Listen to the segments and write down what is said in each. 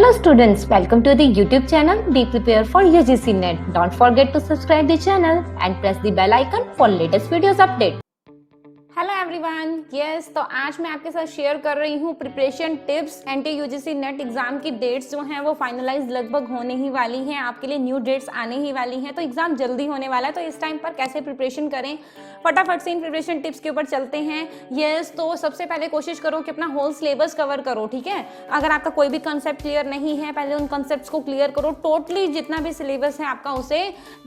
Hello students, welcome to the YouTube channel Be Prepared for UGC NET. Don't forget to subscribe the channel and press the bell icon for latest videos update. Hello everyone, yes तो आज मैं आपके साथ share कर रही हूँ preparation tips. Anti UGC net exam की dates जो हैं वो फाइनलाइज लगभग होने ही वाली हैं, आपके लिए न्यू डेट्स आने ही वाली हैं, तो एग्जाम जल्दी होने वाला है। तो इस टाइम पर कैसे प्रिपरेशन करें, फटाफट से इन प्रिपरेशन टिप्स के ऊपर चलते हैं। यस तो सबसे पहले कोशिश करो कि अपना होल सिलेबस कवर करो, ठीक है। अगर आपका कोई भी कंसेप्ट क्लियर नहीं है, पहले उन कंसेप्ट को क्लियर करो। टोटली जितना भी सिलेबस है आपका उसे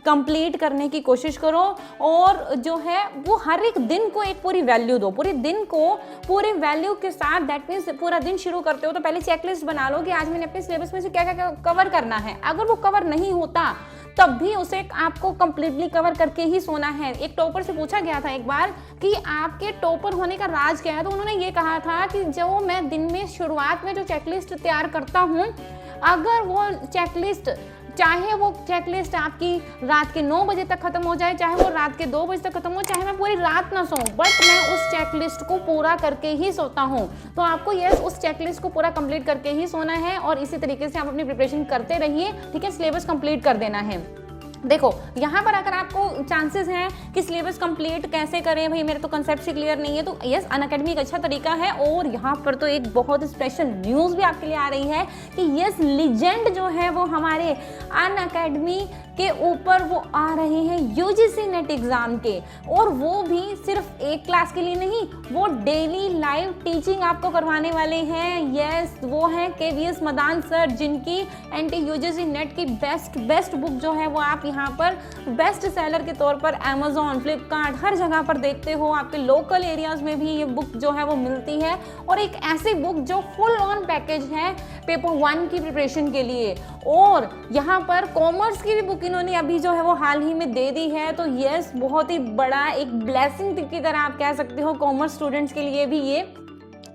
कंप्लीट करने की कोशिश करो, और जो है वो हर एक दिन को एक पूरी वैल्यू दो। पूरे दिन को पूरे वैल्यू के साथ, दैट मीन्स पूरा दिन शुरू करते हो तो पहले चेकलिस्ट बना लो कि आज मैंने अपने सिलेबस में से क्या क्या कवर करना है। अगर वो कवर नहीं होता तब भी उसे आपको कंप्लीटली कवर करके ही सोना है। एक टॉपर से पूछा गया था एक बार कि आपके टॉपर होने का राज क्या है, तो उन्होंने ये कहा था कि जो मैं दिन में शुरुआत में जो चेकलिस्ट तैयार करता हूँ, अगर वो चेकलिस्ट चाहे वो चेकलिस्ट आपकी रात के 9 बजे तक खत्म हो जाए, चाहे वो रात के 2 बजे तक खत्म हो, चाहे मैं पूरी रात ना सोऊं, बट मैं उस चेकलिस्ट को पूरा करके ही सोता हूं। तो आपको यस उस चेकलिस्ट को पूरा कंप्लीट करके ही सोना है, और इसी तरीके से आप अपनी प्रिपरेशन करते रहिए, ठीक है। सिलेबस कंप्लीट कर देना है। देखो यहाँ पर अगर आपको चांसेस हैं कि सिलेबस कंप्लीट कैसे करें, भाई मेरे तो कंसेप्ट ही क्लियर नहीं है, तो यस अनअकैडमी एक अच्छा तरीका है। और यहाँ पर तो एक बहुत स्पेशल न्यूज़ भी आपके लिए आ रही है कि यस लीजेंड जो है वो हमारे अनअकैडमी के ऊपर वो आ रहे हैं यूजीसी नेट एग्जाम के, और वो भी सिर्फ एक क्लास के लिए नहीं, वो डेली लाइव टीचिंग आपको करवाने वाले हैं। यस वो हैं केवीएस मदान सर, जिनकी एंटी यूजीसी नेट की बेस्ट बुक जो है वो आप यहाँ पर बेस्ट सेलर के तौर पर अमेजोन, फ्लिपकार्ट हर जगह पर देखते हो। आपके लोकल एरियाज में भी ये बुक जो है वो मिलती है, और एक ऐसी बुक जो फुल ऑन पैकेज है पेपर 1 की प्रिपरेशन के लिए। और यहाँ पर कॉमर्स की भी बुक इन्होंने अभी जो है वो हाल ही में दे दी है, तो यस बहुत ही बड़ा एक ब्लेसिंग की तरह आप कह सकते हो कॉमर्स स्टूडेंट्स के लिए भी ये,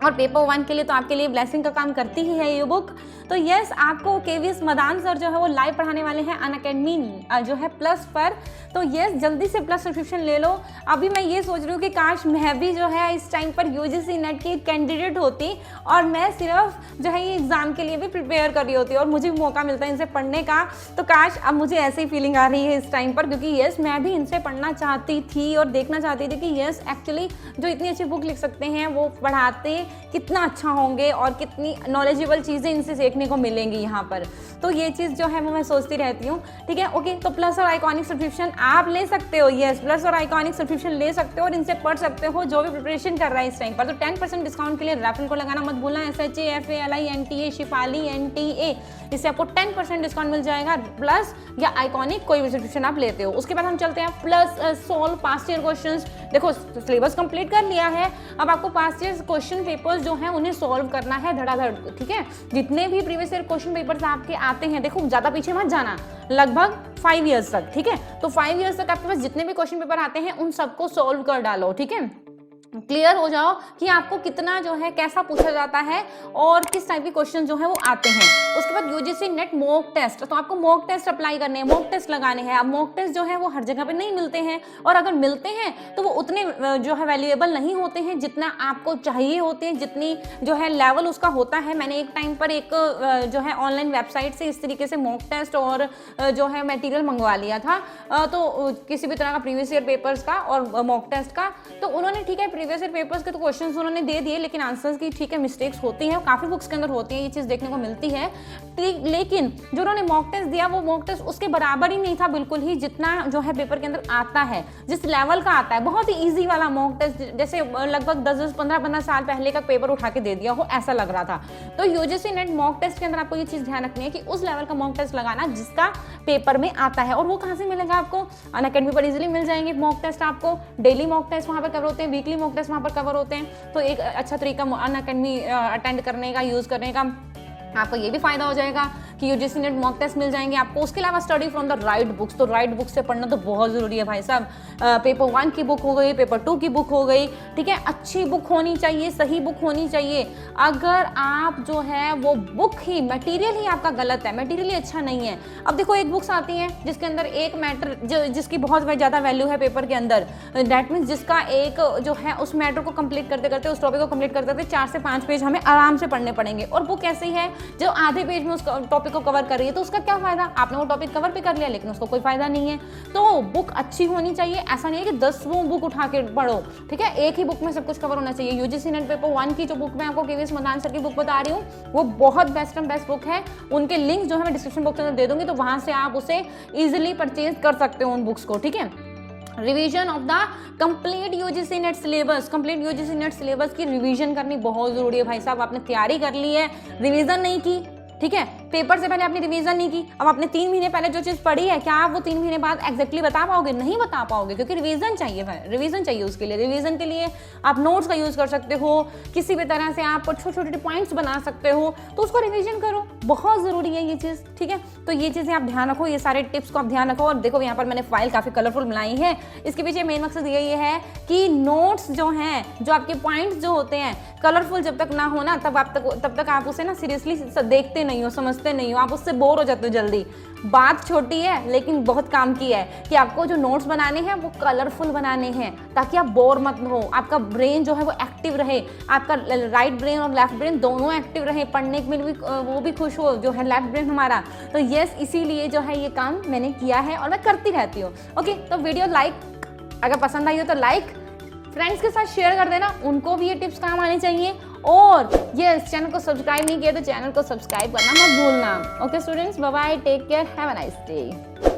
और पेपर 1 के लिए तो आपके लिए ब्लेसिंग का काम करती ही है ये बुक। तो यस आपको केवीएस मदान सर जो है वो लाइव पढ़ाने वाले हैं अनअकैडमी जो है प्लस पर। तो यस जल्दी से प्लस सब्सक्रिप्शन ले लो। अभी मैं ये सोच रही हूँ कि काश मैं भी जो है इस टाइम पर यूजीसी नेट की कैंडिडेट होती, और मैं सिर्फ जो है ये एग्ज़ाम के लिए भी प्रिपेयर कर रही होती, और मुझे भी मौका मिलता है इनसे पढ़ने का। तो काश अब मुझे ऐसी फीलिंग आ रही है इस टाइम पर, क्योंकि यस मैं भी इनसे पढ़ना चाहती थी और देखना चाहती थी कि यस एक्चुअली जो इतनी अच्छी बुक लिख सकते हैं वो पढ़ाते कितना अच्छा होंगे, और कितनी नॉलेजेबल चीज़ें इनसे सीखने को मिलेंगी यहाँ पर। तो ये चीज़ जो है वो मैं सोचती रहती हूँ, ठीक है। ओके तो प्लस और आइकॉनिक सब्सक्रिप्शन आप ले सकते हो। यस प्लस और आइकॉनिक सब्सक्रिप्शन ले सकते हो और इनसे पढ़ सकते हो जो भी प्रिपरेशन कर रहा है इस टाइम पर। तो 10% डिस्काउंट के लिए रेफरल को लगाना मत भूलना, SHAFALINTA शिफाली NTA, इससे आपको 10% डिस्काउंट मिल जाएगा। प्लस या आइकॉनिक कोई भी सब्सक्रिप्शन आप लेते हो। उसके बाद हम चलते हैं plus solve past year questions. देखो सिलेबस कंप्लीट कर लिया है, अब आपको पास्ट ईयर क्वेश्चन पेपर्स जो हैं उन्हें सॉल्व करना है धड़ाधड़, ठीक है। जितने भी प्रीवियस ईयर क्वेश्चन पेपर्स आपके आते हैं, देखो ज़्यादा पीछे मत जाना, लगभग 5 ईयर्स तक, ठीक है। तो 5 ईयर्स तक आपके पास जितने भी क्वेश्चन पेपर आते हैं उन सबको सॉल्व कर डालो, ठीक है। क्लियर हो जाओ कि आपको कितना जो है कैसा पूछा जाता है और किस टाइप के क्वेश्चन जो है वो आते हैं। उसके बाद यूजीसी नेट मॉक टेस्ट, तो आपको मॉक टेस्ट अप्लाई करने हैं, मॉक टेस्ट लगाने हैं। अब मॉक टेस्ट जो है वो हर जगह पे नहीं मिलते हैं, और अगर मिलते हैं तो वो उतने जो है वैल्यूएबल नहीं होते हैं जितना आपको चाहिए होते हैं, जितनी जो है लेवल उसका होता है। मैंने एक टाइम पर एक जो है ऑनलाइन वेबसाइट से इस तरीके से मॉक टेस्ट और जो है मटेरियल मंगवा लिया था, तो किसी भी तरह का प्रीवियस ईयर पेपर्स का और मॉक टेस्ट का। तो उन्होंने ठीक है प्रीवियस ईयर पेपर्स के तो क्वेश्चंस उन्होंने दे दिए, लेकिन आंसर्स की ठीक है मिस्टेक्स होती हैं, काफ़ी बुक्स के अंदर होती है, ये चीज़ देखने को मिलती है। लेकिन जो उन्होंने मॉक टेस्ट दिया वो मॉक टेस्ट उसके बराबर ही नहीं था बिल्कुल ही, जितना जो है पेपर के अंदर आता है, जिस लेवल का आता है। बहुत ही ईजी वाला मॉक टेस्ट, जैसे लगभग 10-15 साल पहले का पेपर उठा के दे दिया हो ऐसा लग रहा था। तो यूजीसी नेट मॉक टेस्ट के अंदर आपको ये चीज़ ध्यान रखनी है कि उस लेवल का मॉक टेस्ट लगाना जिसका पेपर में आता है। और वो कहाँ से मिलेगा आपको? अनअकैडमी पर इजीली मिल जाएंगे मॉक टेस्ट आपको। डेली मॉक टेस्ट वहाँ पर कवर होते हैं, वीकली मॉक टेस्ट वहाँ पर कवर होते हैं। तो एक अच्छा तरीका अनअकैडमी अटेंड करने का, यूज़ करने का आपको ये भी फ़ायदा हो जाएगा कि यूजीसी नेट मॉक टेस्ट मिल जाएंगे आपको। उसके अलावा study from the right books, तो राइट बुक से पढ़ना तो बहुत ज़रूरी है भाई साहब। पेपर 1 की बुक हो गई, पेपर 2 की बुक हो गई, ठीक है, अच्छी बुक होनी चाहिए, सही बुक होनी चाहिए। अगर आप जो है वो बुक ही, मटेरियल ही आपका गलत है, मटेरियल ही अच्छा नहीं है। अब देखो एक बुक्स आती हैं जिसके अंदर एक मैटर जिसकी बहुत ज़्यादा वैल्यू है पेपर के अंदर, दैट मीन्स जिसका एक जो है उस मैटर को कंप्लीट करते करते, उस टॉपिक को कंप्लीट करते करते 4 से 5 पेज हमें आराम से पढ़ने पड़ेंगे। और बुक ऐसी है जो आधे पेज में उस टॉपिक को कवर कर रही है, तो उसका क्या फायदा? आपने वो टॉपिक कवर भी कर लिया लेकिन उसको कोई फायदा नहीं है। तो बुक अच्छी होनी चाहिए, ऐसा नहीं है कि 10 बुक उठा के पढ़ो, ठीक है, एक ही बुक में सब कुछ कवर होना चाहिए। यूजीसी नेट पेपर 1 की जो बुक मैं आपको केवीएस मदान सर की बुक बता रही हूँ वो बहुत बेस्ट एंड बेस्ट बुक है। उनके लिंक जो है मैं डिस्क्रिप्शन बॉक्स में दे दूंगी, तो वहां से आप उसे इजीली परचेज कर सकते हो उन बुक्स को, ठीक है। Revision of the complete UGC net syllabus, complete UGC net syllabus की रिवीजन करनी बहुत जरूरी है भाई साहब। आपने तैयारी कर ली है, रिवीजन नहीं की, ठीक है, पेपर से पहले आपने रिवीजन नहीं की, अब आपने 3 महीने पहले जो चीज़ पढ़ी है, क्या आप वो 3 महीने बाद एग्जैक्टली बता पाओगे? नहीं बता पाओगे, क्योंकि रिवीजन चाहिए भाई, रिवीजन चाहिए उसके लिए। रिवीजन के लिए आप नोट्स का यूज़ कर सकते हो, किसी भी तरह से आप छोटे छोटे पॉइंट्स बना सकते हो, तो उसको रिवीजन करो, बहुत ज़रूरी है ये चीज़, ठीक है। तो ये चीज़ें आप ध्यान रखो, ये सारे टिप्स को आप ध्यान रखो। और देखो यहाँ पर मैंने फाइल काफ़ी कलरफुल बनाई है, इसके पीछे मेन मकसद यही है कि नोट्स जो हैं, जो आपके पॉइंट्स जो होते हैं, कलरफुल जब तक ना हो ना तब तक आप उसे ना सीरियसली देखते नहीं हो, समझते नहीं हो, आप उससे बोर हो जाते हो जल्दी। बात छोटी है लेकिन बहुत काम की है कि आपको जो नोट्स बनाने हैं वो कलरफुल बनाने हैं, ताकि आप बोर मत हो, आपका ब्रेन जो है वो एक्टिव रहे, आपका राइट ब्रेन और लेफ्ट ब्रेन दोनों एक्टिव रहे, पढ़ने में भी वो भी खुश हो जो है लेफ्ट ब्रेन हमारा। तो यस, इसीलिए जो है ये काम मैंने किया है और मैं करती रहती हूँ। ओके, तो वीडियो लाइक, अगर पसंद आई हो तो लाइक, फ्रेंड्स के साथ शेयर कर देना, उनको भी ये टिप्स काम आनी चाहिए। और ये चैनल को सब्सक्राइब नहीं किया तो चैनल को सब्सक्राइब करना मत भूलना। Okay students, bye bye, take care, have a nice day.